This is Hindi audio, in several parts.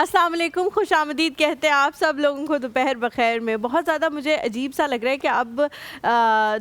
अस्सलाम वालेकुम, खुशामदीद कहते हैं आप सब लोगों को दोपहर बखैर में। बहुत ज़्यादा मुझे अजीब सा लग रहा है कि अब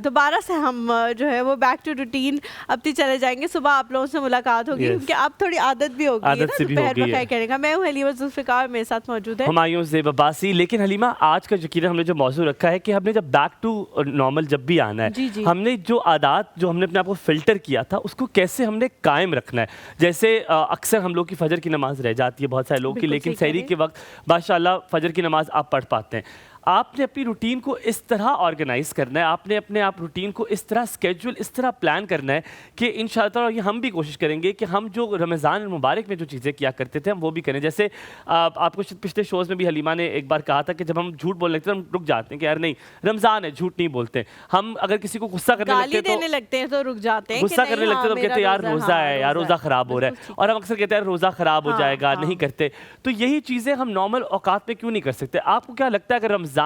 दोबारा से हम जो है वो बैक टू रूटीन अपनी चले जाएंगे। सुबह आप लोगों से मुलाकात होगी क्योंकि अब थोड़ी आदत भी हो गई है ना दोपहर बखैर कहने का। मैं हूँ हलीमा जुल्फ़िकार, मेरे साथ मौजूद है हुमायूं ज़ेब अब्बासी। लेकिन हलीमा, आज का यकीनन हमने जो मौजू रखा है कि हमने जब बैक टू नॉर्मल जब भी आना है, जी। हमने जो आदात जो हमने अपने आप को फ़िल्टर किया था उसको कैसे हमने कायम रखना है। जैसे अक्सर हम लोग की फ़जर की नमाज़ रह जाती है बहुत सारे लोगों की, लेकिन सहरी के वक्त माशाल्लाह फ़जर की नमाज़ आप पढ़ पाते हैं। आपने अपनी रूटीन को इस तरह ऑर्गेनाइज़ करना है, आपने अपने आप रूटीन को इस तरह स्केड्यूल इस तरह प्लान करना है कि इंशाअल्लाह ये हम भी कोशिश करेंगे कि हम जो रमज़ान मुबारक में जो चीज़ें किया करते थे हम वो भी करें। जैसे आपको पिछले शोज़ में भी हलीमा ने एक बार कहा था कि जब हम झूठ बोलने लगते हैं हम रुक जाते हैं कि यार नहीं, रमज़ान है, झूठ नहीं बोलते। हम अगर किसी को गुस्सा करने लगते हैं तो रुक जाते हैं, गुस्सा करने लगते हैं तो कहते हैं यार रोज़ा है, यार रोज़ा ख़राब हो रहा है, और हम अक्सर कहते हैं रोज़ा ख़राब हो जाएगा, नहीं करते। तो यही चीज़ें हम नॉर्मल औकात में क्यों नहीं कर सकते? आपको क्या लगता है अगर रमज़ान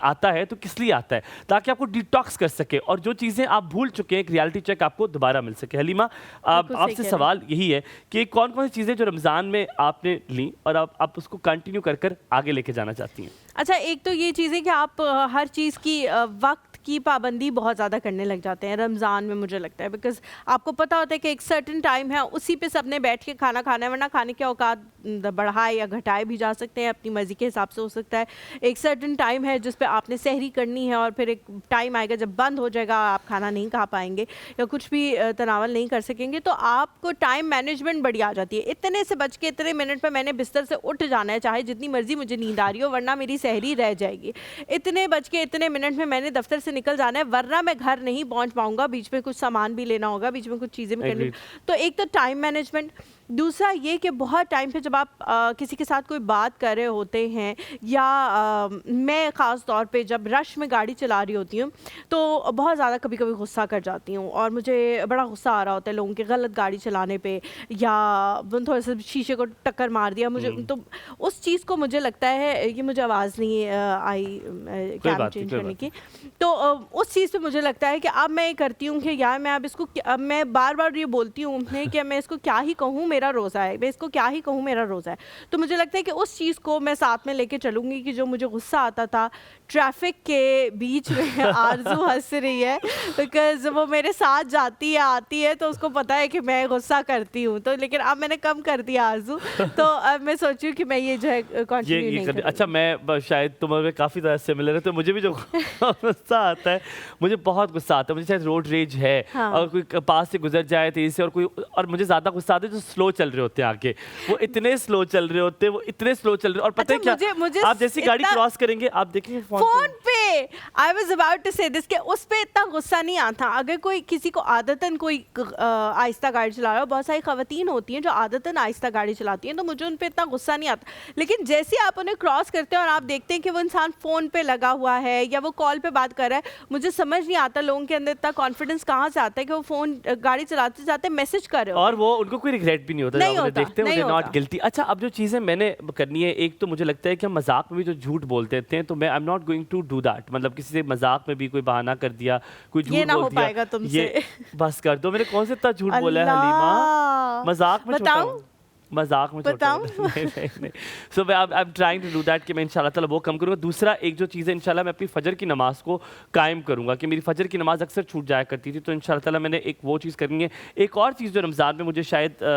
आता है तो किस लिए आता है? ताकि आपको डिटॉक्स कर सके और जो चीज़ें आप भूल चुके हैं एक रियलिटी चेक आपको दोबारा मिल सके। हलीमा, आपसे सवाल यही है कि कौन कौन सी चीज़ें जो रमज़ान में आपने ली और आप उसको कंटिन्यू कर आगे लेके जाना चाहती हैं? अच्छा, एक तो ये चीज़ है कि आप हर चीज़ की वक्त की पाबंदी बहुत ज़्यादा करने लग जाते हैं रमज़ान में, मुझे लगता है। बिकॉज़ आपको पता होता है कि एक सर्टेन टाइम है, उसी पे सबने बैठ के खाना खाना है, वरना खाने के औकात बढ़ाए या घटाए भी जा सकते हैं, अपनी मर्ज़ी के हिसाब से हो सकता है। एक सर्टेन टाइम है जिस पे आपने सहरी करनी है और फिर एक टाइम आएगा जब बंद हो जाएगा, आप खाना नहीं खा पाएंगे या कुछ भी तनावल नहीं कर सकेंगे, तो आपको टाइम मैनेजमेंट बड़ी आ जाती है। इतने से बच के इतने मिनट पर मैंने बिस्तर से उठ जाना है, चाहे जितनी मर्ज़ी मुझे नींद आ रही हो, वरना मेरी सहरी रह जाएगी। इतने बज के इतने मिनट में मैंने दफ्तर से निकल जाना है, वरना मैं घर नहीं पहुंच पाऊंगा, बीच में कुछ सामान भी लेना होगा, बीच में कुछ चीज़ें भी करनी। तो एक तो टाइम मैनेजमेंट, दूसरा ये कि बहुत टाइम पे जब आप किसी के साथ कोई बात कर रहे होते हैं या मैं ख़ास तौर पे जब रश में गाड़ी चला रही होती हूँ तो बहुत ज़्यादा कभी कभी गुस्सा कर जाती हूँ और मुझे बड़ा गुस्सा आ रहा होता है लोगों के गलत गाड़ी चलाने पे या थोड़ा सा शीशे को टक्कर मार दिया मुझे, तो उस चीज़ को मुझे लगता है कि मुझे आवाज़ नहीं आई कैम चेंज करने की, तो उस चीज़ पे मुझे लगता है कि अब मैं ये करती हूँ कि यार मैं अब इसको, अब मैं बार बार ये बोलती हूँ कि मैं इसको क्या ही कहूँ मेरा रोज़ा है, मैं इसको क्या ही कहूँ मेरा रोज़ा है। तो मुझे लगता है कि उस चीज़ को मैं साथ में लेके चलूँगी कि जो मुझे गुस्सा आता था ट्रैफिक के बीच में आरज़ू हंस रही है बिकॉज़ वो मेरे साथ जाती है आती है, तो उसको पता है कि मैं गुस्सा करती हूँ, तो लेकिन अब मैंने कम कर दिया आरज़ू, तो अब मैं सोचूँ कि मैं ये जो है कंटिन्यू नहीं करूँगी। अच्छा, मैं शायद तुम्हारे काफ़ी ज़्यादा सिमिलर है, तो मुझे भी जो गुस्सा आता है, मुझे बहुत गुस्सा आता है, मुझे शायद रोड रेज है। हाँ। और कोई पास से गुजर जाए तेज़ी से और मुझे ज़्यादा गुस्सा आता है जो स्लो चल रहे होते हैं आगे, वो इतने स्लो चल रहे होते हैं, वो इतने स्लो चल रहे, और पता है क्या, मुझे आप जैसी गाड़ी क्रॉस करेंगे आप देखेंगे फोन पे, आई वाज अबाउट टू से दिस, के उस पे इतना गुस्सा नहीं आता। अगर कोई किसी को आदतन कोई आहिस्ता गाड़ी चला रहा हो, बहुत सारी ख़वातीन होती हैं जो आदतन आहिस्ता गाड़ी चलाती हैं, तो मुझे उन पे इतना गुस्सा नहीं आता। लेकिन जैसे ही आप उन्हें क्रॉस करते हैं और आप देखते हैं कि वो इंसान फ़ोन पे लगा हुआ है या वो कॉल पे बात कर रहा है, मुझे समझ नहीं आता लोगों के अंदर इतना कॉन्फिडेंस कहाँ से आता है कि वो फ़ोन गाड़ी चलाते जाते मैसेज कर रहे हो और वो उनको कोई रिग्रेट भी नहीं होता, देखते हैं नॉट गिल्टी। अच्छा, अब जो चीज़ें मैंने करनी है, एक तो मुझे लगता है कि हम मजाक में भी जो झूठ बोल देते हैं, तो मैं I am not going to do that. मतलब किसी से मजाक में भी कोई बहाना कर दिया, कोई झूठ बोल दिया, ये बस कर दो। मैंने कौन से इतना झूठ बोला है हलीमा? मजाक में बताऊं? मजाक में नहीं। So I am trying to do that कि मैं इंशाल्लाह ताला वो कम करूँगा। दूसरा, एक जो चीज़ है इंशाल्लाह मैं अपनी फजर की नमाज़ को कायम करूँगा कि मेरी फजर की नमाज़ अक्सर छूट जाया करती थी, तो इंशाल्लाह ताला मैंने एक वो चीज़ करनी है। एक और चीज़ जो रमज़ान में मुझे शायद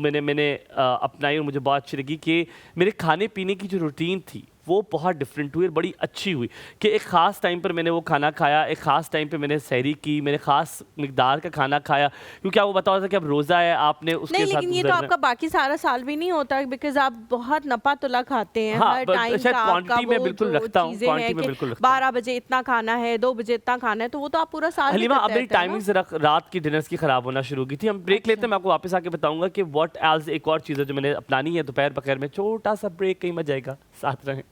मैंने अपनाई और मुझे बहुत अच्छी लगी कि मेरे खाने पीने की जो रूटीन थी वो बहुत डिफरेंट हुई और बड़ी अच्छी हुई कि एक ख़ास टाइम पर मैंने वो खाना खाया, एक ख़ास टाइम पे मैंने सहरी की, मैंने ख़ास मिकदार का खाना खाया, क्योंकि आपको बता था कि अब रोज़ा है, आपने उसके नहीं, लेकिन ये तो आपका बाकी सारा साल भी नहीं होता बिकॉज आप बहुत नपा तुला खाते हैं। हाँ, हर टाइम का क्वांटिटी में बिल्कुल रखता हूँ, क्वांटिटी में बिल्कुल रखता हूँ। 12 बजे इतना खाना है, 2 बजे इतना खाना है, तो वो तो आप पूरा साल हलीमा, अब मेरी टाइमिंग रात की डिनर्स की ख़राब होना शुरू की थी। हम ब्रेक लेते हैं, मैं आपको वापस आके बताऊंगा कि व्हाट एल्स एक और चीज़ है जो मैंने अपनानी है दोपहर बखैर में। छोटा सा ब्रेक, कहीं मजा आएगा, साथ रहें।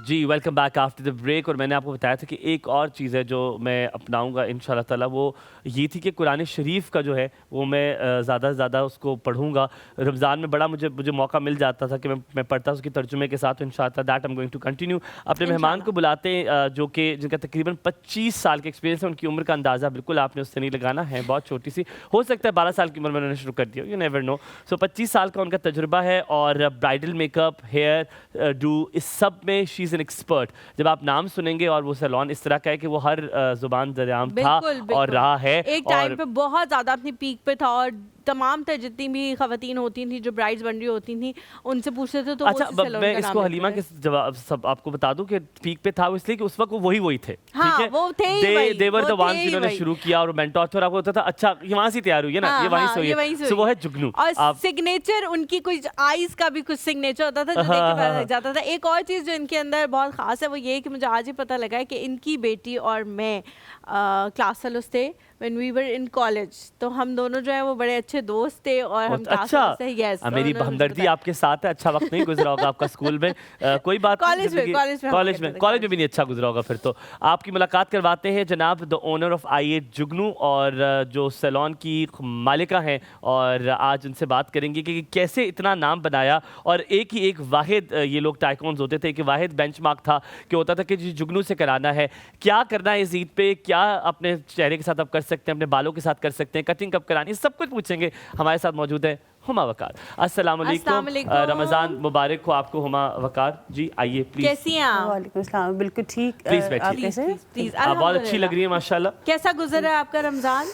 जी, welcome back after the break. और मैंने आपको बताया था कि एक और चीज़ है जो मैं अपनाऊंगा इंशाल्लाह ताला, वो ये थी कि कुरान शरीफ का जो है वो मैं ज़्यादा से ज़्यादा उसको पढ़ूंगा। रमज़ान में बड़ा मुझे मौका मिल जाता था कि मैं पढ़ता उसकी तर्जुमे के साथ, तो इंशाल्लाह that I am going to continue. अपने मेहमान को बुलाते हैं जो कि जिनका तकरीबन 25 साल का एक्सपीरियंस है। उनकी उम्र का अंदाज़ा बिल्कुल आपने उससे नहीं लगाना है, बहुत छोटी सी, हो सकता है 12 साल की उम्र में उन्होंने शुरू कर दिया, यू नेवर नो। सो 25 साल का उनका तजुर्बा है और ब्राइडल मेकअप, हेयर डू, इस सब में शी इज़ एन एक्सपर्ट। जब आप नाम सुनेंगे और वो सैलून इस तरह का है कि वो हर ज़ुबान दरियाम था और रहा है। एक टाइम पे बहुत ज़्यादा अपनी पीक पे था और तमाम तर जितनी भी ख़वातीन होती थी जो ब्राइड्स बन रही होती थी उनसे पूछते थे तो अच्छा, मैं इसको हलीमा के जवाब सब आपको बता दूं कि पीक पे था वो इसलिए कि उस वक्त वो वही थे। हाँ, ठीक है, वो थे ही वही, दे वर द वो थे वंस ही जिन्होंने वही। शुरू किया और मेंटोर थे और आपको होता था अच्छा ये वहां से तैयार हुई है ना, हाँ, ये वहीं से ये हुई वहीं से है। सो वो हुई। है जुगनू। और आप सिग्नेचर उनकी कुछ आईज का भी कुछ सिग्नेचर होता था जो देख के पता लग जाता था। एक और चीज़ जो इनके अंदर बहुत खास है वो ये है कि मुझे आज ही पता लगा है कि इनकी बेटी और मैं क्लास फेलोज थे when we were in college. तो हम दोनों जो है वो बड़े अच्छे दोस्त थे और हम अच्छा, यस मेरी हमदर्दी आपके साथ है। अच्छा वक्त नहीं गुजरा होगा आपका स्कूल में, कोई बात नहीं, कॉलेज में नहीं अच्छा गुजरा होगा फिर तो। आपकी मुलाकात करवाते हैं जनाब द ओनर ऑफ IE जुगनू और जो सैलून की मालिका हैं, और आज उनसे बात करेंगे कि कैसे इतना नाम बनाया। और एक वाहिद ये लोग टाइकॉन्स होते थे कि वाहिद बेंचमार्क था कि होता था कि जी जुगनू से कराना है, क्या करना है इस ईद पे, क्या अपने चेहरे के साथ आप कर सकते हैं, अपने बालों के साथ कर सकते हैं, कटिंग कब करानी, सब कुछ पूछेंगे। हमारे साथ मौजूद है हुमा वकार। अस्सलाम वालेकुम, रमज़ान मुबारक हो आपको हुमा वकार जी। आइए प्लीज। कैसी हैं आप? वालेकुम अस्सलाम, बिल्कुल ठीक। प्लीज आप बैठिए। कैसे हैं? प्लीज आप बहुत अच्छी लग रही है माशाल्लाह। कैसा गुजरा है आपका रमजान?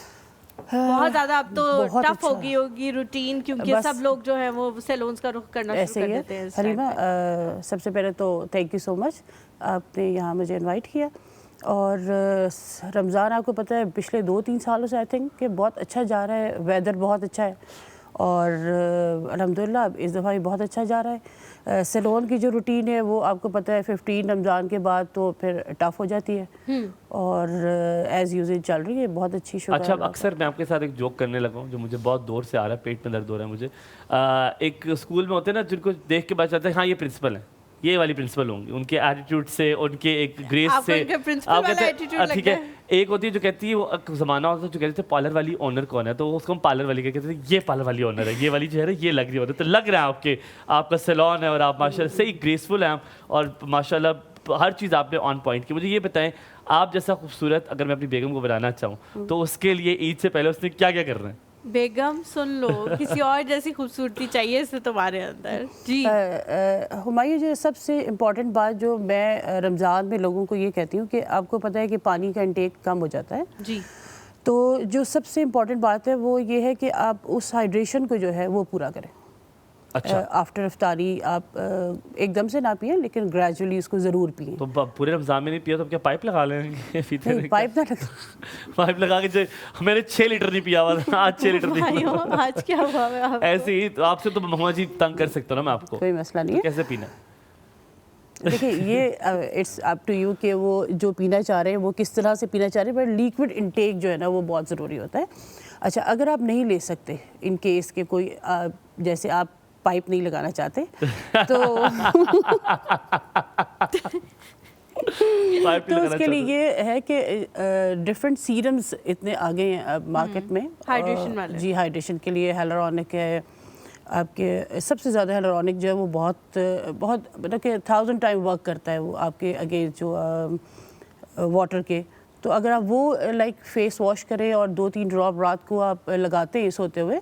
बहुत ज्यादा अब तो बहुत टफ अच्छा। होगी रूटीन, क्योंकि बस सब लोग जो है वो सैलून्स का रुख करना ऐसे शुरू ही कर है देते हैं इस टाइम हलीमा। पे। सबसे पहले तो थैंक यू सो मच, आपने यहाँ मुझे इनवाइट किया। और रमज़ान आपको पता है पिछले 2-3 सालों से आई थिंक कि बहुत अच्छा जा रहा है, वेदर बहुत अच्छा है और अल्हम्दुलिल्लाह इस दफ़ा भी बहुत अच्छा जा रहा है। सैलून की जो रूटीन है वो आपको पता है 15 रमज़ान के बाद तो फिर टफ़ हो जाती है और एज़ यूजुअल चल रही है, बहुत अच्छी। शुक्र अच्छा, अक्सर मैं आपके साथ एक जोक करने लगा हूँ जो मुझे बहुत दूर से आ रहा है, पेट में दर्द हो रहा है मुझे। एक स्कूल में होते हैं ना जिनको देख के पता चलता है हाँ ये प्रिंसिपल है, ये वाली प्रिंसिपल होंगी, उनके एटीट्यूड से, उनके एक ग्रेस आपको से उनके प्रिंसिपल वाला एटीट्यूड ठीक लगता है। एक होती है जो कहती है, वो एक ज़माना होता है जो कहते थे पार्लर वाली ओनर कौन है, तो उसको हम पार्लर वाली कहते थे, ये पार्लर वाली ओनर है, ये वाली जो है ना ये लग रही है, तो लग रहा है आपका सैलून है और आप माशाल्लाह सही ग्रेसफुल हैं और माशाल्लाह हर चीज़ आपने ऑन पॉइंट की। मुझे ये बताएं, आप जैसा खूबसूरत अगर मैं अपनी बेगम को बनाना चाहूँ तो उसके लिए ईद से पहले उसने क्या क्या करना है? बेगम सुन लो, किसी और जैसी खूबसूरती चाहिए इसे तुम्हारे अंदर जी। हुमायूं, जो सबसे इम्पॉर्टेंट बात जो मैं रमज़ान में लोगों को ये कहती हूँ कि आपको पता है कि पानी का इंटेक कम हो जाता है जी। तो जो सबसे इम्पॉर्टेंट बात है वो ये है कि आप उस हाइड्रेशन को जो है वो पूरा करें। अच्छा, आफ्टर इफ्तारी आप एकदम से ना पिए लेकिन ग्रेजुअली उसको ज़रूर पिए। तो पूरे रमज़ान में नहीं पिया तो क्या पाइप लगा लेंगे? नहीं, पाइप ना लगा। पाइप लगा के मैंने 6 लीटर नहीं पिया हुआ था, आज 6 लीटर नहीं पिया। भाइयों, आज क्या हुआ है आपको? ऐसे ही तो आपसे तो महुआ जी तंग कर सकता हूँ ना मैं आपको, कोई मसला नहीं है। कैसे पीना? देखिए ये इट्स अप टू यू कि वो जो पीना चाह रहे हैं वो किस तरह से पीना चाह रहे हैं, बट लिक्विड इनटेक जो है ना वो बहुत ज़रूरी होता है। अच्छा, अगर आप नहीं ले सकते इन केस के कोई जैसे आप पाइप नहीं लगाना चाहते तो तो उसके लिए ये है कि डिफरेंट सीरम्स इतने आ गए हैं मार्केट में हाइड्रेशन वाले। जी, हाइड्रेशन के लिए हेलुरोनिक है आपके, सबसे ज़्यादा हेलुरोनिक जो है वो बहुत मतलब कि 1000 टाइम वर्क करता है वो आपके अगेंस्ट जो वाटर के। तो अगर आप वो लाइक फेस वॉश करें और 2-3 ड्रॉप रात को आप लगाते हैं सोते हुए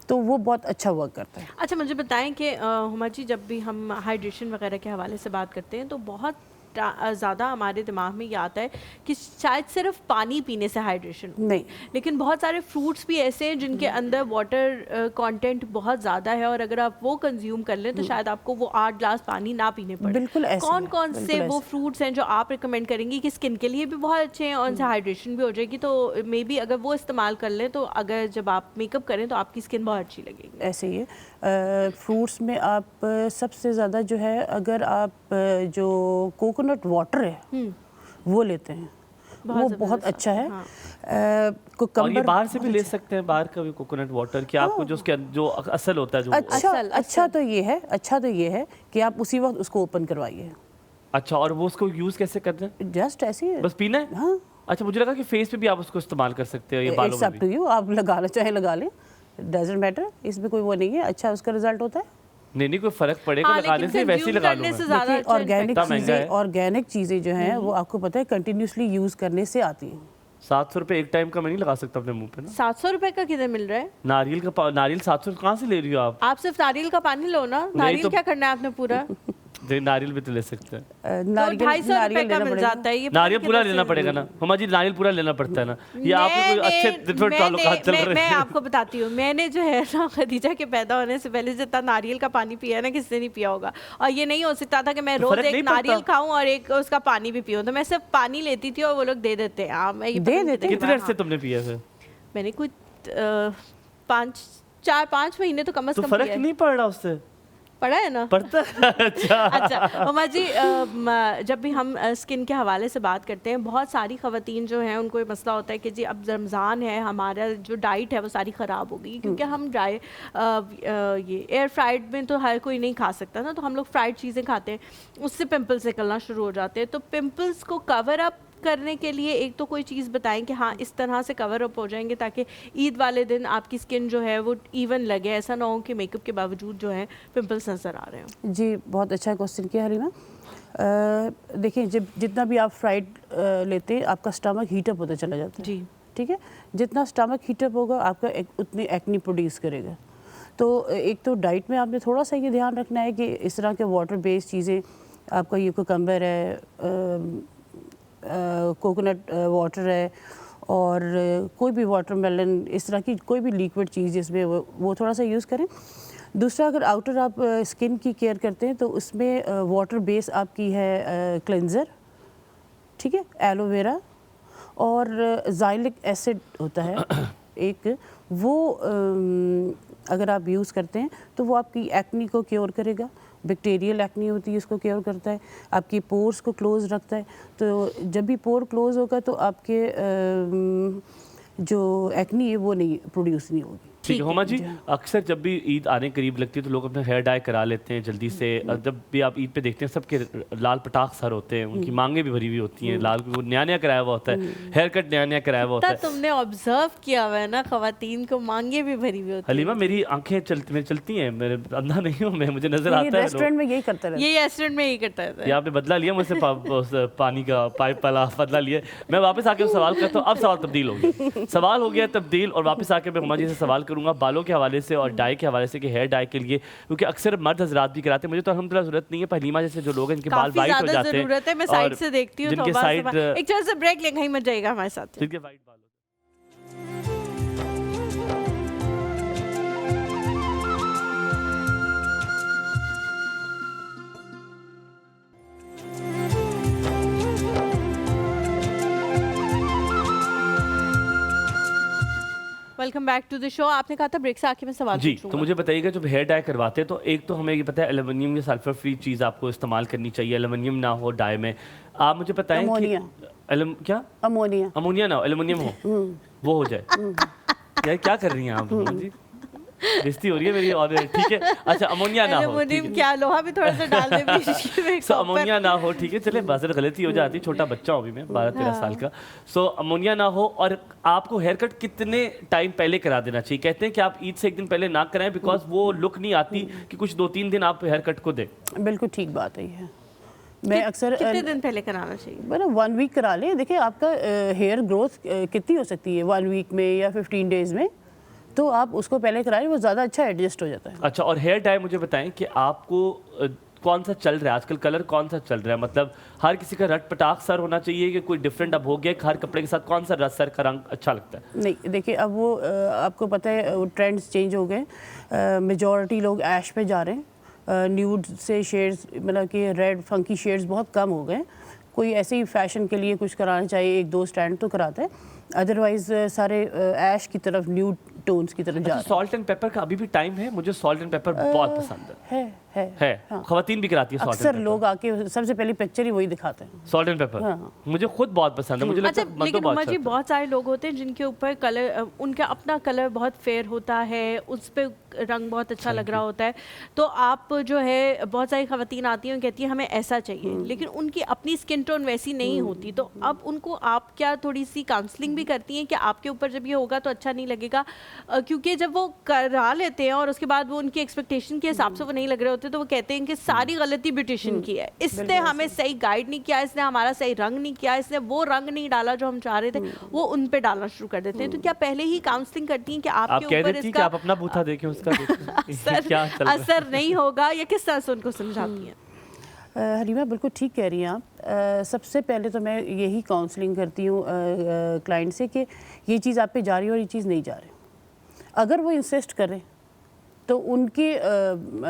तो वो बहुत अच्छा वर्क करता है। अच्छा, मुझे बताएं कि हुमा जी, जब भी हम हाइड्रेशन वगैरह के हवाले से बात करते हैं तो बहुत ज़्यादा हमारे दिमाग में ये आता है कि शायद सिर्फ पानी पीने से हाइड्रेशन नहीं, लेकिन बहुत सारे फ्रूट्स भी ऐसे हैं जिनके अंदर वाटर कंटेंट बहुत ज़्यादा है और अगर आप वो कंज्यूम कर लें तो शायद आपको वो 8 ग्लास पानी ना पीने पड़े। बिल्कुल ऐसे कौन है, कौन बिल्कुल से वो ऐसे। फ्रूट्स हैं जो आप रिकमेंड करेंगी कि स्किन के लिए भी बहुत अच्छे हैं और उनसे हाइड्रेशन भी हो जाएगी, तो मे बी अगर वो इस्तेमाल कर लें तो अगर जब आप मेकअप करें तो आपकी स्किन बहुत अच्छी लगेगी? ऐसे ही है। फ्रूट्स में आप सबसे ज़्यादा जो है अगर आप जो कोकोनट वाटर है वो लेते हैं वो बहुत अच्छा है। हाँ। और ये बाहर से भी ले सकते हैं, बाहर का भी कोकोनट वाटर, क्या आपको जो उसके जो असल होता है जो अच्छा तो ये है कि आप उसी वक्त उसको ओपन करवाइए। अच्छा, और वो उसको यूज कैसे करते हैं? जस्ट ऐसे ही, बस पीना है? हाँ, अच्छा, मुझे लगा कि फेस पे भी आप उसको इस्तेमाल कर सकते हो, ये बालों इट्स में अप भी। टू यू, आप लगा लो चाहे लगा लें, डजंट मैटर, इसमें कोई वो नहीं है, अच्छा उसका रिजल्ट होता है। नहीं नहीं, कोई फर्क पड़ेगा हाँ, लगाने लेकिन से, वैसे ही consume लगा करने लूँ से मैं। ज़्यादा देखिए अच्छा ऑर्गेनिक इतना महंगा है। चीज़ें, ऑर्गेनिक चीज़ें जो हैं वो आपको पता है कंटिन्यूसली यूज़ करने से आती हैं। 700 रुपये एक टाइम का मैं नहीं लगा सकता अपने मुंह पे ना। 700 रुपए का किधर मिल रहा है? नारियल 700 कहाँ से ले रही हो आप? आप सिर्फ नारियल का पानी लो ना, नारियल तो- क्या करना है आपने पूरा? नारियल भी तो ले सकते हैं। तो 250 रुपए का मिल जाता है ये। नारियल पूरा लेना पड़ेगा ना हमारा जी, नारियल पूरा लेना पड़ता है ना। ये आपके कोई अच्छे डिफरेंट ताल्लुकात चल रहे मैं हैं। आपको बताती हूँ, मैंने जो है ना खदीजा के पैदा होने से पहले जितना नारियल का पानी पिया है ना, किसने नहीं पिया होगा। और ये नहीं हो सकता था कि मैं तो रोज फर्क एक नहीं पड़ता? नारियल खाऊं और एक उसका पानी भी पीऊं। तो मैं सिर्फ पानी लेती थी और वो लोग दे देते हैं। हाँ, मैं ये दे पता नहीं देते हैं? कितने कितने बार, से तुमने पिया फिर? मैंने कुछ 4-5 महीने तो कम से तो कम फर्क पिया है। नहीं पड़ रहा उससे? पड़ा है ना? पड़ता है? अच्छा। अच्छा उमा जी, जब भी हम स्किन के हवाले से बात करते हैं, बहुत सारी ख़वातीन जो हैं उनको ये मसला होता है कि जी अब रमज़ान है, हमारा जो डाइट है वो सारी ख़राब हो गई, क्योंकि हम ये एयर फ्राइड में तो हर कोई नहीं खा सकता ना, तो हम लोग फ्राइड चीज़ें खाते हैं, उससे पिंपल्स निकलना शुरू हो जाते हैं। तो पिंपल्स को कवर अप करने के लिए एक तो कोई चीज़ बताएं कि हाँ इस तरह से कवर अप हो जाएंगे ताकि ईद वाले दिन आपकी स्किन जो है वो इवन लगे, ऐसा ना हो कि मेकअप के बावजूद जो है पिंपल्स नज़र आ रहे हो। जी बहुत अच्छा क्वेश्चन किया हरीमा। देखिए जब जितना भी आप फ्राइड लेते हैं आपका स्टमक हीटअप होता चला जाता है जी, ठीक है, जितना स्टमक हीटअप होगा आपका उतनी एक्नी प्रोड्यूस करेगा। तो एक तो डाइट में आपने थोड़ा सा ये ध्यान रखना है कि इस तरह के वाटर बेस्ड चीज़ें, आपका ये कुकम्बर है, कोकोनट वाटर है, और कोई भी वाटरमेलन, इस तरह की कोई भी लिक्विड चीज़ जिसमें वो थोड़ा सा यूज़ करें। दूसरा, अगर आउटर आप स्किन की केयर करते हैं तो उसमें वाटर बेस आपकी है क्लेंज़र, ठीक है, एलोवेरा और ज़ाइलिक एसिड होता है एक, वो अगर आप यूज़ करते हैं तो वो आपकी एक्नी को क्योर करेगा। बैक्टीरियल एक्नी होती है उसको क्योर करता है, आपकी पोर्स को क्लोज रखता है। तो जब भी पोर क्लोज होगा तो आपके जो एक्नी है वो नहीं प्रोड्यूस नहीं होगी। ठीक है हुमा जी, अक्सर जब भी ईद आने करीब लगती है तो लोग अपना हेयर डाई करा लेते हैं जल्दी से। जब भी आप ईद पे देखते हैं सबके लाल पटाख सर होते हैं, उनकी मांगे भी भरी हुई होती हैं, लाल वो नया नया कराया हुआ होता है, हेयर कट नया नया कराया हुआ होता है। तुमने ऑब्जर्व किया हुआ है ना, खवातीन को मांगे भी भरी हुई होती है। हलीमा मेरी आंखें चलती हैं, मेरे अंधा नहीं हूँ मैं, मुझे नजर आता है। रेस्टोरेंट में यही करता रहता है, ये रेस्टोरेंट में यही करता रहता है। ये आपने बदला लिया मुझसे पानी का पाइप वाला बदला लिया। मैं वापस आके सवाल करता हूँ, अब सवाल तब्दील हो गया, सवाल हो गया तब्दील, और वापस आके मैं हुमा जी से सवाल करूंगा बालों के हवाले से और डाई के हवाले से कि हेयर डाई के लिए, क्योंकि अक्सर मर्द हजरात भी कराते हैं, मुझे तो अल्हम्दुलिल्लाह जरूरत नहीं है, पर हलीमा जैसे जो लोग हैं इनके बाल वाइट हो जाते हैं। जरूरत है, मैं साइड से देखती हूँ, जिनके साइड एक छोटा सा ब्रेक लेंगे, ही मत जाएगा हमारे साथ। जिनके वाइट बाल welcome back to the show. आपने कहा था ब्रेक से आके मैं सवाल जी, पूछूंगा। तो मुझे बताइएगा जब हेयर डाई करवाते हैं तो एक तो हमें ये पता है एल्युमिनियम या सल्फर फ्री चीज़ आपको इस्तेमाल करनी चाहिए, एल्युमिनियम ना हो डाई में। आप मुझे बताएं अमोनिया। कि क्या अमोनिया ना हो, एल्युमिनियम हो, वो हो जाए। यार क्या कर रही हैं आप हुमा जी? बेइज्जती हो रही है मेरी, और ठीक है अच्छा अमोनिया ना हो, एल्युमिनियम क्या, लोहा भी थोड़ा सा डाल दे सो अमोनिया ना हो, ठीक है, चले बाज़र गलती हो जाती, छोटा बच्चा हूँ अभी मैं 12-13 साल का। सो अमोनिया ना हो, और आपको हेयर कट कितने टाइम पहले करा देना चाहिए? कहते हैं कि आप ईद से एक दिन पहले ना कराएं, बिकॉज वो लुक नहीं आती कि कुछ 2-3 दिन आप हेयर कट को दें। बिल्कुल ठीक बात है ये। मैं अक्सर कितने दिन पहले कराना चाहिए? मतलब 1 वीक करा लें। देखिए आपका हेयर ग्रोथ कितनी हो सकती है 1 वीक में या 15 डेज में, तो आप उसको पहले कराएं, वो ज़्यादा अच्छा एडजस्ट हो जाता है। अच्छा, और हेयर डाई मुझे बताएं कि आपको कौन सा चल रहा है आजकल, कलर कौन सा चल रहा है? मतलब हर किसी का रट पटाख सर होना चाहिए कि कोई डिफरेंट अब हो गया, हर कपड़े के साथ कौन सा रस सर का रंग अच्छा लगता है? नहीं देखिए, अब वो आपको पता है ट्रेंड्स चेंज हो गए, मेजॉरिटी लोग ऐश पे जा रहे हैं, न्यूड से शेड्स, मतलब कि रेड फंकी शेड्स बहुत कम हो गए। कोई ऐसे ही फैशन के लिए कुछ कराना चाहिए, 1-2 स्टैंड तो कराता है, अदरवाइज सारे ऐश की तरफ, न्यूड टोन्स की तरफ जा रहे हैं। सॉल्ट एंड पेपर का अभी भी टाइम है? मुझे सॉल्ट एंड पेपर बहुत पसंद है। है। खवातीन भी कराती है सॉल्ट अक्सर लोग आके सबसे पहली पिक्चर ही वही दिखाते हैं, सॉल्ट एंड पेपर। हाँ। मुझे खुद बहुत पसंद है, मुझे लगता अच्छा है लेकिन बहुत उमा जी अच्छा था। बहुत सारे लोग होते हैं जिनके ऊपर कलर, उनका अपना कलर बहुत फेयर होता है, उस पे रंग बहुत अच्छा लग रहा होता है, तो आप जो है बहुत सारी खवातीन आती हैं कहती हैं हमें ऐसा चाहिए, लेकिन उनकी अपनी स्किन टोन वैसी नहीं होती, तो अब उनको आप क्या थोड़ी सी काउंसलिंग भी करती हैं कि आपके ऊपर जब ये होगा तो अच्छा नहीं लगेगा, क्योंकि जब वो करा लेते हैं और उसके बाद वो उनकी एक्सपेक्टेशन के हिसाब से वो नहीं लग रहे होते तो वो कहते हैं कि सारी गलती ब्यूटिशियन की है, इसने हमें सही गाइड नहीं किया, इसने हमारा सही रंग नहीं किया, इसने वो रंग नहीं डाला जो हम चाह रहे थे, वो उन पे डालना शुरू कर देते हैं। तो क्या पहले ही काउंसलिंग करती हैं कि आप आपके कह ऊपर देती कि इसका आप अपना बूथा देखें, उसका देखें असर क्या चल रहा है? असर नहीं होगा, या किस तरह से उनको समझाती हैं? हरीमा बिल्कुल ठीक कह रही हैं आप। सबसे पहले तो मैं यही काउंसलिंग करती हूँ क्लाइंट से कि ये चीज़ आप पे जा रही है और ये चीज़ नहीं जा रही। अगर वो इंसिस्ट करें तो उनके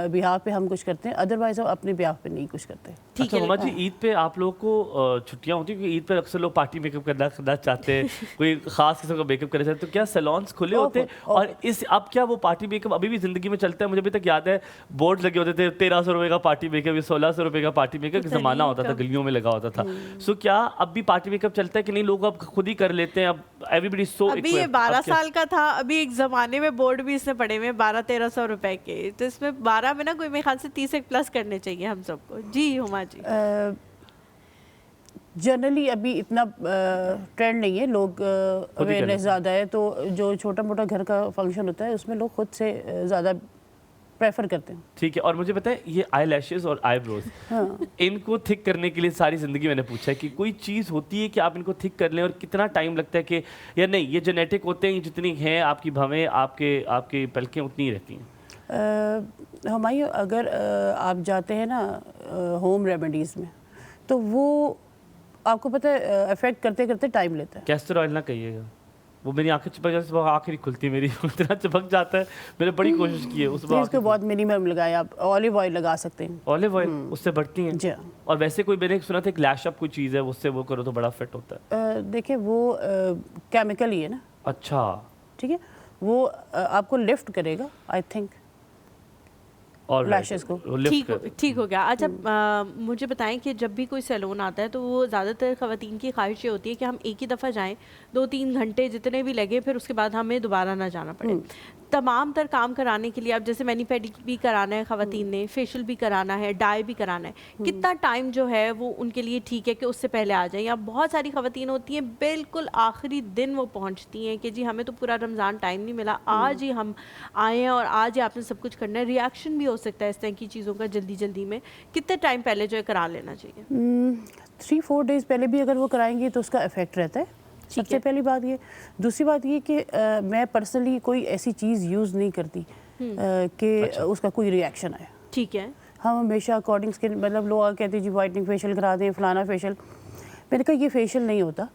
बिहाफ पे हम कुछ करते हैं, अदरवाइज हम अपने बिहाफ पे नहीं कुछ करते। ठीक अच्छा है। मम्मा जी, ईद पे आप लोग को छुट्टियां होती है क्योंकि ईद पे अक्सर लोग पार्टी मेकअप करना चाहते हैं, कोई खास किस्म का मेकअप करना चाहते हैं, तो क्या सैलून्स खुले होते हैं? और इस अब क्या वो पार्टी मेकअप अभी भी जिंदगी में चलता है? मुझे अभी तक याद है बोर्ड लगे होते थे 1300 रुपए का पार्टी मेकअप, 1600 रुपए का पार्टी मेकअप, जमाना होता था, गलियों में लगा होता था। सो क्या अब भी पार्टी मेकअप चलता है कि नहीं, लोग अब खुद ही कर लेते हैं? अब एवरीबडी सो अभी ये 12 साल का था, अभी एक जमाने में बोर्ड भी इसने पड़े हुए 1200-1300 रुपए के, तो इसमें 12 में ना कोई मेरे ख्याल से 30 एक प्लस करने चाहिए हम सबको। जी हुमा जी। जनरली अभी इतना ट्रेंड नहीं है, लोग अवेयरनेस ज़्यादा है, तो जो छोटा मोटा घर का फंक्शन होता है उसमें लोग खुद से ज़्यादा प्रेफर करते हैं। ठीक है। और मुझे पता है ये आई लैशेज और आईब्रोज, इनको थिक करने के लिए सारी जिंदगी मैंने पूछा है कि कोई चीज़ होती है कि आप इनको थिक कर लें और कितना टाइम लगता है कि या नहीं ये जेनेटिक होते हैं, जितनी हैं आपकी भवें आपके पलकें उतनी ही रहती हैं? हमारी अगर आप जाते हैं ना होम रेमेडीज़ में, तो वो आपको पता है अफेक्ट करते करते टाइम लेता है। कैस्टर ऑयल ना कहिएगा, वो मेरी आंखें चिपक जाती है, आखिरी खुलती है मेरी इतना चिपक जाता है। मैंने बड़ी कोशिश की है उस तो इसको बहुत मिनिमम लगाए, आप ऑलिव ऑयल लगा सकते हैं। ऑलिव ऑयल उससे बढ़ती हैं जी। और वैसे कोई मैंने सुना था एक लैश अप कोई चीज़ है, उससे वो करो तो बड़ा फिट होता है। देखिए वो केमिकल ही है ना। अच्छा ठीक है, वो आपको लिफ्ट करेगा आई थिंक और लैशेस को। ठीक हो गया। अच्छा मुझे बताएं कि जब भी कोई सैलून आता है तो वो ज़्यादातर ख़वातीन की ख्वाहिश ये होती है कि हम एक ही दफ़ा जाएं, 2-3 घंटे जितने भी लगे, फिर उसके बाद हमें दोबारा ना जाना पड़े। तमाम तर काम कराने के लिए, अब जैसे मैनी पेडी भी कराना है ख़वातीन ने, फेशियल भी कराना है, डाई भी कराना है, कितना टाइम जो है वो उनके लिए ठीक है कि उससे पहले आ जाए? या बहुत सारी ख़वातीन होती हैं बिल्कुल आखिरी दिन वो पहुंचती हैं कि जी हमें तो पूरा रमज़ान टाइम नहीं मिला, आज ही हम आए हैं और आज ही आपने सब कुछ करना है। रिएक्शन भी हो सकता है इस तरह की चीज़ों का जल्दी में, कितने टाइम पहले जो है करा लेना चाहिए? 3-4 डेज़ पहले भी अगर वो कराएंगे तो उसका इफेक्ट रहता है, सबसे पहली बात ये। दूसरी बात ये कि मैं पर्सनली कोई ऐसी चीज़ यूज़ नहीं करती कि उसका कोई रिएक्शन आए। ठीक है। हम हमेशा अकॉर्डिंग स्किन, मतलब लोग कहते हैं जी वाइटनिंग फेशियल करा दें, फलाना फेशियल। मैंने कहा ये फेशियल नहीं होता,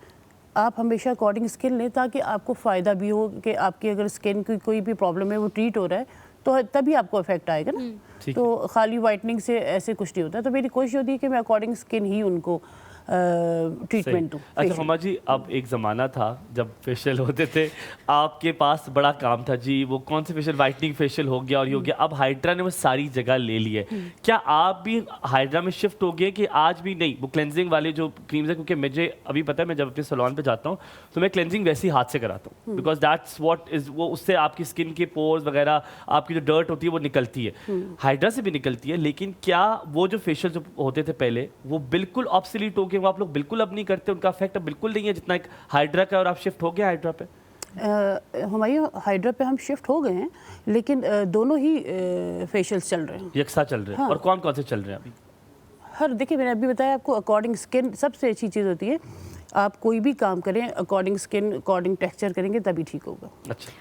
आप हमेशा अकॉर्डिंग स्किन लें ताकि आपको फ़ायदा भी हो कि आपकी अगर स्किन की कोई भी प्रॉब्लम है वो ट्रीट हो रहा है तो तभी आपको इफेक्ट आएगा ना। तो खाली वाइटनिंग से ऐसे कुछ नहीं होता। तो मेरी कोशिश होती है कि मैं अकॉर्डिंग स्किन ही उनको ट्रीटमेंट दूँ। अच्छा मम्मा जी, अब एक ज़माना था जब फेशियल होते थे, आपके पास बड़ा काम था जी, वो कौन से फेशियल, वाइटनिंग फेशियल हो गया और ये हो गया, अब हाइड्रा ने वो सारी जगह ले ली है। क्या आप भी हाइड्रा में शिफ्ट हो गए कि आज भी नहीं वो क्लेंजिंग वाले जो क्रीम्स है? क्योंकि मुझे अभी पता है मैं जब अपने सैलून पे जाता हूँ तो मैं क्लेंजिंग वैसे ही हाथ से कराता हूँ, बिकॉज दैट्स व्हाट इज, वो उससे आपकी स्किन के पोर्स वगैरह, आपकी जो डर्ट होती है वो निकलती है, हाइड्रा से भी निकलती है। लेकिन क्या वो जो फेशियल जो होते थे पहले वो बिल्कुल ऑब्सोलीट हो गए, वो आप लोग बिल्कुल अब नहीं करते, उनका इफेक्ट अब बिल्कुल नहीं है जितना एक हाइड्रा का, और आप शिफ्ट हो गए हाइड्रा पे? हमारी हाइड्रा पे हम शिफ्ट हो गए हैं, लेकिन दोनों ही फेशियल्स चल रहे हैं, यकसा चल रहे हैं। और कौन कौन से चल रहे हैं अभी? हर, देखिए मैंने अभी बताया आपको, अकॉर्डिंग स्किन सबसे अच्छी चीज़ होती है। आप कोई भी काम करें अकॉर्डिंग स्किन, अकॉर्डिंग टेक्सचर करेंगे तभी ठीक होगा।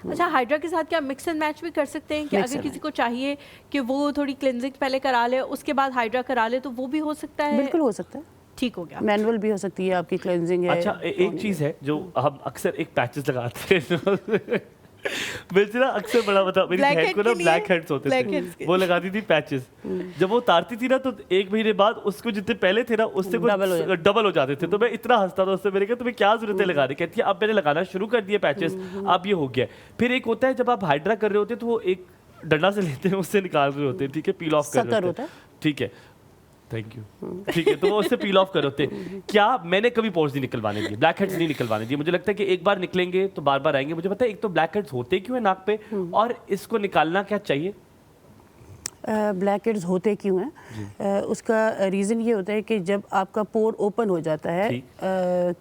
अच्छा हाइड्रा के साथ क्या मिक्स एंड मैच भी कर सकते हैं कि अगर किसी को चाहिए कि वो थोड़ी क्लिनजिंग पहले करा ले उसके बाद हाइड्रा करा ले तो वो भी हो सकता है? बिल्कुल हो सकता है, ठीक हो गया। मैनुअल भी हो सकती है आपकी, क्लेंजिंग है। अच्छा एक चीज़ है जो हम अक्सर एक पैचेस लगाते हैं मुझे ना अक्सर बड़ा बता, मेरी हेड को ना ब्लैक हेड्स होते थे, वो लगाती थी पैचेस। जब वो उतारती थी ना तो 1 महीने बाद उसको जितने पहले थे ना उससे कुछ डबल हो जाते थे। तो मैं इतना हंसता था उससे, मैंने कहा तुम्हें क्या जरूरत है लगाने? कहती है अब मैंने लगाना शुरू कर दिया पैचेस, अब ये हो गया। फिर एक होता है जब आप हाइड्रा कर रहे होते तो वो एक डंडा से लेते हैं उससे निकाल रहे होते हैं, ठीक है, पील ऑफ कर रहे होते हैं, ठीक है, थैंक यू, ठीक है, तो वो उससे पील ऑफ कर होते हैं। क्या मैंने कभी पोर्स नहीं निकलवाने दिए, ब्लैक हेड्स नहीं निकलवाने दिए। मुझे लगता है कि एक बार निकलेंगे तो बार बार आएंगे। मुझे पता है एक तो ब्लैक हेड्स होते क्यों है नाक पे, और इसको निकालना क्या चाहिए? ब्लैक हेड्स होते क्यों हैं? उसका रीज़न ये होता है कि जब आपका पोर ओपन हो जाता है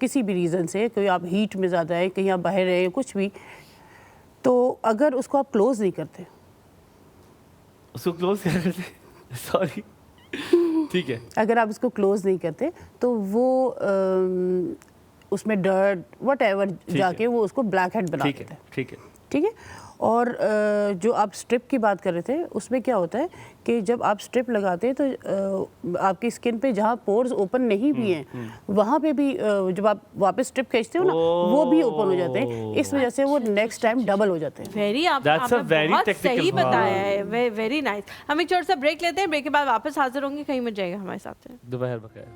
किसी भी रीज़न से, कोई आप हीट में ज़्यादा है, कहीं आप बाहर है, कुछ भी, तो अगर उसको आप क्लोज़ नहीं करते, उसको क्लोज करते, सॉरी, ठीक है, अगर आप उसको क्लोज़ नहीं करते तो वो उसमें डर्ट वट एवर जाके वो उसको ब्लैक हेड बना देता है। ठीक है, ठीक है। और जो आप स्ट्रिप की बात कर रहे थे, उसमें क्या होता है कि जब आप स्ट्रिप लगाते हैं तो आपकी स्किन पे जहाँ पोर्स ओपन नहीं भी हैं वहाँ पे भी जब आप वापस स्ट्रिप खींचते हो ना वो भी ओपन हो जाते हैं। इस वजह से वो नेक्स्ट टाइम डबल हो जाते हैं। वेरी आपने बहुत सही बताया है, वेरी नाइस। हम एक छोटा सा ब्रेक लेते हैं, ब्रेक के बाद वापस हाजिर होंगे, कहीं मत जाएगा हमारे साथ से। दोपहर बखैर।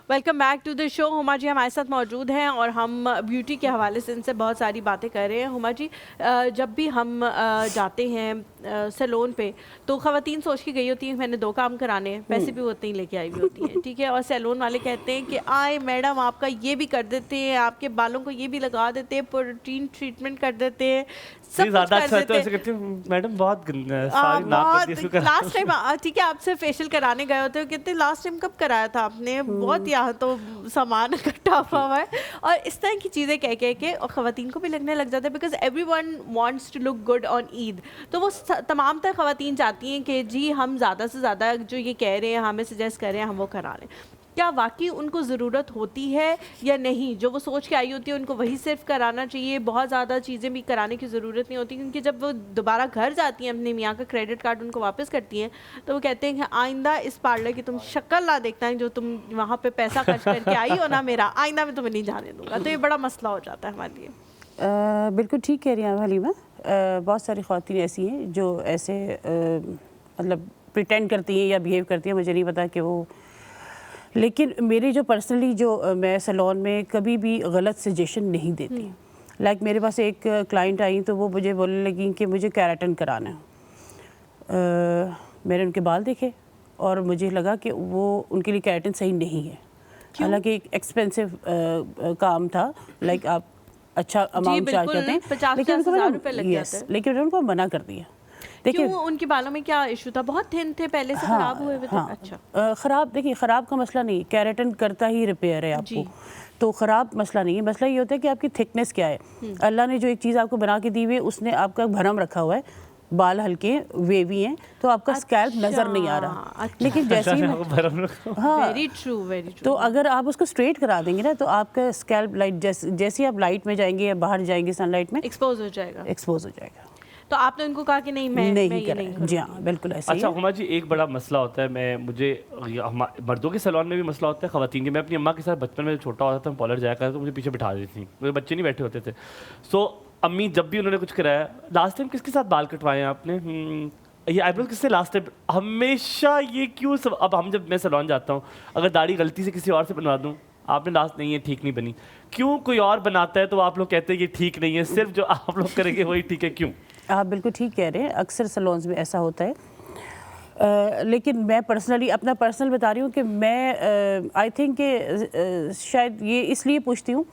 Welcome back to the show. Huma ji हमारे साथ मौजूद हैं और हम ब्यूटी के हवाले से इनसे बहुत सारी बातें कर रहे हैं। हुमा जी, जब भी हम जाते हैं सैलून पे तो ख़वातीन सोच के गई होती हैं मैंने 2 काम कराने हैं, पैसे भी उतने ही लेके आई हुई होती हैं, ठीक है, और सैलून वाले कहते हैं कि आए मैडम आपका ये भी कर देते हैं, आपके बालों को ये भी लगा देते हैं, प्रोटीन ट्रीटमेंट कर देते हैं, सब कुछ कर देते हैं। मैडम बहुत लास्ट टाइम ठीक है आपसे फेशियल कराने गए होते हो, कहते लास्ट टाइम कब कराया था आपने, बहुत यहाँ तो सामान इकट्ठा हुआ है, और इस तरह की चीज़ें कह के और ख़वातीन को भी लगने लग जाता है because everyone wants to look good on Eid. तो वो तमाम तर ख़वातीन चाहती हैं कि जी हम ज़्यादा से ज़्यादा जो ये कह रहे हैं हमें सजेस्ट कर रहे हैं हम वो करा लें। क्या वाकई उनको ज़रूरत होती है या नहीं? जो वो सोच के आई होती है उनको वही सिर्फ कराना चाहिए, बहुत ज़्यादा चीज़ें भी कराने की ज़रूरत नहीं होती, क्योंकि जब वो दोबारा घर जाती हैं अपने मियाँ का क्रेडिट कार्ड उनको वापस करती हैं तो वो कहते हैं कि आइंदा इस पार्लर की तुम शक्ल ना देखना है जो तुम वहाँ पे पैसा खर्च करके आई हो ना, मेरा आइंदा में तुम्हें नहीं जाने दूंगा। तो ये बड़ा मसला हो जाता है हमारे लिए। बिल्कुल ठीक कह रही हैं हलीमा। बहुत सारी ख़वातीन ऐसी हैं जो ऐसे मतलब प्रिटेंड करती हैं या बिहेव करती हैं, मुझे नहीं पता कि वो, लेकिन मेरी जो पर्सनली जो मैं सैलून में कभी भी गलत सजेशन नहीं देती। लाइक मेरे पास एक क्लाइंट आई तो वो मुझे बोलने लगी कि मुझे केराटिन कराना है। मैंने उनके बाल देखे और मुझे लगा कि वो उनके लिए केराटिन सही नहीं है। हालांकि एक एक्सपेंसिव काम था, लाइक आप अच्छा अमाउंट चार्ज करते हैं, लेकिन उनको मना कर दिया। क्यों? उनके बालों में क्या इशू था? बहुत थिन थे पहले से, खराब हुए हुए थे? अच्छा, खराब, देखिए खराब का मसला नहीं, केराटिन करता ही रिपेयर है आपको, तो ख़राब मसला नहीं है। मसला ये होता है कि आपकी थिकनेस क्या है। अल्लाह ने जो एक चीज़ आपको बना के दी हुई है उसने आपका भरम रखा हुआ है, बाल हल्के वेवी हैं तो आपका स्कैल्प नज़र नहीं आ रहा। लेकिन जैसे ही वेरी ट्रू, वेरी ट्रू। तो अगर आप उसको स्ट्रेट करा देंगे ना तो आपका स्कैल्प लाइट जैसे ही आप लाइट में जाएंगे या बाहर जाएंगे सनलाइट में एक्सपोज हो जाएगा। तो आपने उनको कहा कि नहीं मैं ये नहीं। जी हाँ, बिल्कुल ऐसे। अच्छा हुमा जी, एक बड़ा मसला होता है, मुझे मर्दों के सैलून में भी मसला होता है, ख़वातीन के। मैं अपनी अम्मा के साथ बचपन में छोटा होता था, मैं पार्लर जाया करता तो मुझे पीछे बिठा देती थी, मेरे बच्चे नहीं बैठे होते थे। सो अम्मी जब भी उन्होंने कुछ कराया, लास्ट टाइम किसके साथ बाल कटवाए हैं आपने, ये आईब्रोज किससे लास्ट टाइम, हमेशा ये क्यों सब। अब हम जब मैं सैलून जाता हूँ अगर दाढ़ी गलती से किसी और से बनवा दूँ, आपने लास्ट नहीं है ठीक नहीं बनी, क्यों कोई और बनाता है तो आप लोग कहते हैं कि ठीक नहीं है, सिर्फ जो आप लोग करेंगे वही ठीक है, क्यों? आप बिल्कुल ठीक कह रहे हैं, अक्सर सैलून्स में ऐसा होता है। लेकिन मैं पर्सनली अपना पर्सनल बता रही हूँ कि मैं आई थिंक कि शायद ये इसलिए पूछती हूँ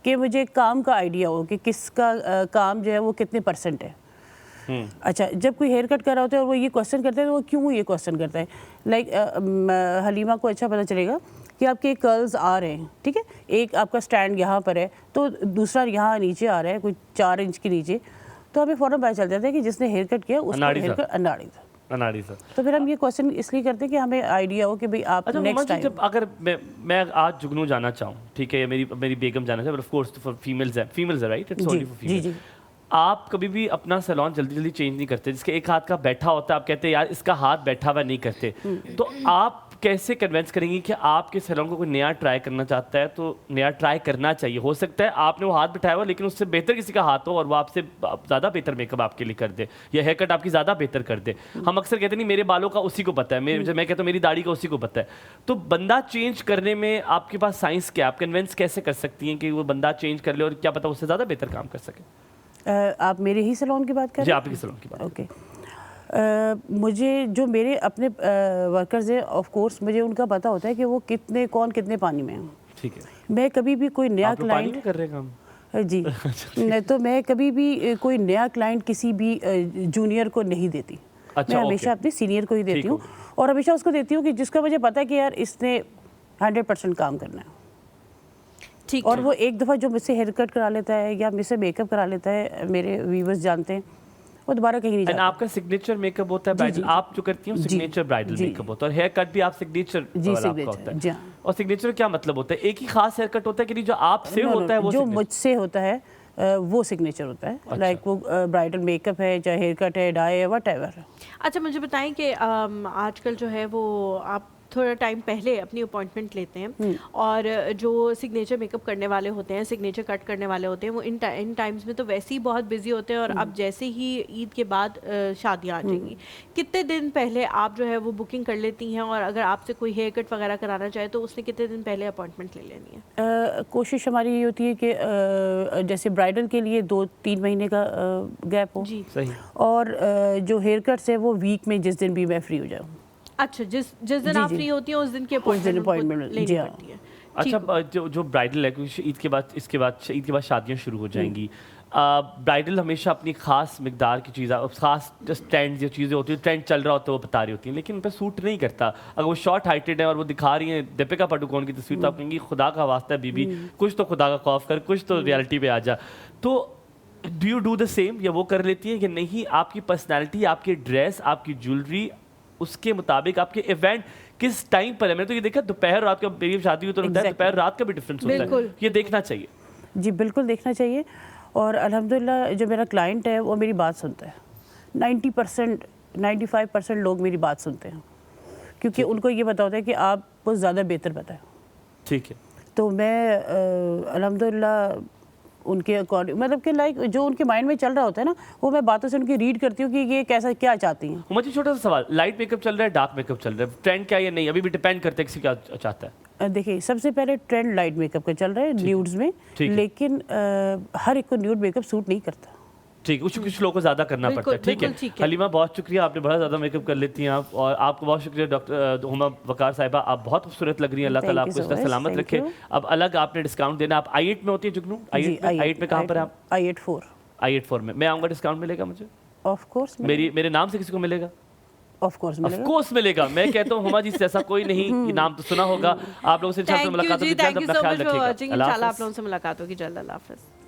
कि मुझे काम का आइडिया हो कि किसका काम जो है वो कितने % है। अच्छा, जब कोई हेयर कट कर रहा होता है और वो ये क्वेश्चन करता है तो वो क्यों ये क्वेश्चन करता है, लाइक हलीमा को अच्छा पता चलेगा कि आपके कर्ल्स आ रहे हैं, ठीक है, एक आपका स्टैंड यहाँ पर है तो दूसरा यहाँ नीचे आ रहा है कोई 4 इंच के नीचे, तो हमें फ़ौरन पता चल जाता है कि जिसने हेयर कट किया उसका हेयर कट अनाड़ी था। तो फिर हम ये क्वेश्चन इसलिए करते हैं कि हमें आइडिया हो कि भाई आप नेक्स्ट टाइम। जब अगर मैं आज जुगनू जाना चाहूँ, ठीक है, या मेरी बेगम जाना चाहे, ऑफ कोर्स फॉर फीमेल्स है right, it's only for female. आप कभी भी अपना सैलून जल्दी चेंज नहीं करते, जिसके एक हाथ का बैठा होता है आप कहते हैं यार इसका हाथ बैठा हुआ नहीं करते, तो आप कैसे कन्विंस करेंगी कि आपके सैलून को कोई नया ट्राई करना चाहता है तो नया ट्राई करना चाहिए? हो सकता है आपने वो हाथ बिठाया हुआ लेकिन उससे बेहतर किसी का हाथ हो और वो आपसे ज़्यादा बेहतर मेकअप आपके लिए कर दे या हेयर कट आपकी ज़्यादा बेहतर कर दे। हम अक्सर कहते नहीं मेरे बालों का उसी को पता है, मैं कहता हूँ मेरी दाढ़ी का उसी को पता है। तो बंदा चेंज करने में आपके पास साइंस क्या, आप कन्विंस कैसे कर सकती हैं कि वो बंदा चेंज कर ले और क्या पता उससे ज़्यादा बेहतर काम कर सके? आप मेरे ही सैलून की बात कर जी, रहे हैं? आपके सैलून की बात। ओके। मुझे जो मेरे अपने वर्कर्स हैं, ऑफ कोर्स मुझे उनका पता होता है कि वो कौन कितने पानी में हैं। ठीक है। मैं कभी भी कोई नया आप लोग पानी क्लाइंट में कर रहे हैं काम? जी नहीं, तो मैं कभी भी कोई नया क्लाइंट किसी भी जूनियर को नहीं देती। अच्छा, मैं हमेशा ओके। अपने सीनियर को ही देती ठीक हूँ और हमेशा उसको देती हूँ कि जिसका मुझे पता है कि यार इसने 100% काम करना है। ठीक और है। वो एक दफ़ा जो मुझसे हेयर कट करा लेता है या मुझसे मेकअप करा लेता है, मेरे व्यूवर्स जानते हैं, वो दोबारा कहीं नहीं एंड जाता। आपका सिग्नेचर मेकअप होता है जी, ब्राइडल, जी, आप जो करती हैं जी, सिग्नेचर ब्राइडल जी। मेकअप होता है और हेयर कट भी आप सिग्नेचर जी, आपका signature, होता है। जी हाँ। और सिग्नेचर क्या मतलब होता है? एक ही खास हेयर कट होता है कि नहीं जो आपसे No, no, होता है वो जो signature? मुझसे होता है वो सिग्नेचर होता है। अच्छा। लाइक वो ब्राइडल मेकअप है, चाहे हेयर कट है, डाई है, व्हाटएवर। अच्छा, मुझे बताएं कि आजकल जो है वो आप थोड़ा टाइम पहले अपनी अपॉइंटमेंट लेते हैं और जो सिग्नेचर मेकअप करने वाले होते हैं, सिग्नेचर कट करने वाले होते हैं, वो इन टाइम्स में तो वैसे ही बहुत बिजी होते हैं और अब जैसे ही ईद के बाद शादियां आ जाएंगी, कितने दिन पहले आप जो है वो बुकिंग कर लेती हैं? और अगर आपसे कोई हेयर कट वगैरह कराना चाहे तो उसने कितने दिन पहले अपॉइंटमेंट ले लेनी है? कोशिश हमारी ये होती है कि जैसे ब्राइडल के लिए 2-3 महीने का गैप हो। जी। सही। और जो हेयर कट्स है वो वीक में जिस दिन भी मैं फ्री हो जाऊँ। अच्छा, जिस दिन जी, आप जी। फ्री होती हैं उस दिन की appointment अपॉइंटमेंट लेनी जी हाँ। पड़ती है। अच्छा, ठीक। जो ब्राइडल है क्योंकि ईद के बाद ईद के बाद शादियां शुरू हो जाएंगी। ब्राइडल हमेशा अपनी खास मिकदार की चीज़, खास जस्ट ट्रेंड जो चीज़ें होती है, ट्रेंड चल रहा होता है वो बता रही होती हैं, लेकिन उन पर सूट नहीं करता। अगर वो शॉर्ट हाइटेड है और वो दिखा रही हैं दीपिका पादुकोण की तस्वीर, तो आप कहेंगी खुदा का वास्ता है बीबी, कुछ तो खुदा का खौफ कर, कुछ तो रियलिटी पे आ जा। तो do you do the same, या वो कर लेती है कि नहीं आपकी पर्सनैलिटी, आपकी ड्रेस, आपकी ज्वेलरी, उसके मुताबिक आपके इवेंट किस टाइम पर है? मैंने तो ये देखा दोपहर रात का, मेरी शादी हुई तो दोपहर रात का भी डिफरेंस होता है, बिल्कुल। ये देखना चाहिए। जी बिल्कुल देखना चाहिए। और अल्हम्दुलिल्लाह जो मेरा क्लाइंट है वो मेरी बात सुनता है। 90% 95% लोग मेरी बात सुनते हैं क्योंकि उनको ये पता होता है कि आपको ज़्यादा बेहतर पता है। ठीक है। तो मैं अल्हम्दुलिल्लाह उनके अकॉर्डिंग, मतलब कि लाइक जो उनके माइंड में चल रहा होता है ना, वो मैं बातों से उनकी रीड करती हूँ कि ये कैसा क्या चाहती हैं। मुझे छोटा सा सवाल, लाइट मेकअप चल रहा है, डार्क मेकअप चल रहा है, ट्रेंड क्या है या नहीं, अभी भी डिपेंड करता है किसी क्या चाहता है? देखिए सबसे पहले ट्रेंड लाइट मेकअप का चल रहा है न्यूड्स में, ठीक है। लेकिन हर एक को न्यूड मेकअप सूट नहीं करता। ठीक है, कुछ लोगों को ज़्यादा करना पड़ता है। ठीक बिल्कुल ठीक है। हलीमा, बहुत शुक्रिया, आपने बड़ा ज़्यादा मेकअप कर लेती हैं आप, और आपको बहुत शुक्रिया डॉक्टर हुमा वकार साहिबा, आप बहुत खूबसूरत लग रही हैं। अल्लाह ताला Thank you आपको so इसका much, सलामत thank रखे। you. अब अलग आपने डिस्काउंट देना, आप I8 में होती है जुगनू? I8 में कहाँ पर है आप? I84 में मैं आऊँगा, डिस्काउंट मिलेगा मुझे? ऑफ कोर्स मेरे नाम से किसी को मिलेगा? ऑफ कोर्स ऑफ मिलेगा। कोर्स मिलेगा। मैं कहता हूँ हुमा जी से ऐसा कोई नहीं, ये नाम तो सुना होगा आप लोगों से। थैंक यू मुलाकात जी, होगी, थैंक यू अपना सो ख्याल मच फॉर रखिएगा। वॉचिंग। अल्लाह इंशाल्लाह आप हाफ़िज़। लोगों से मुलाकात होगी जल्द। अल्लाह हाफ़िज़।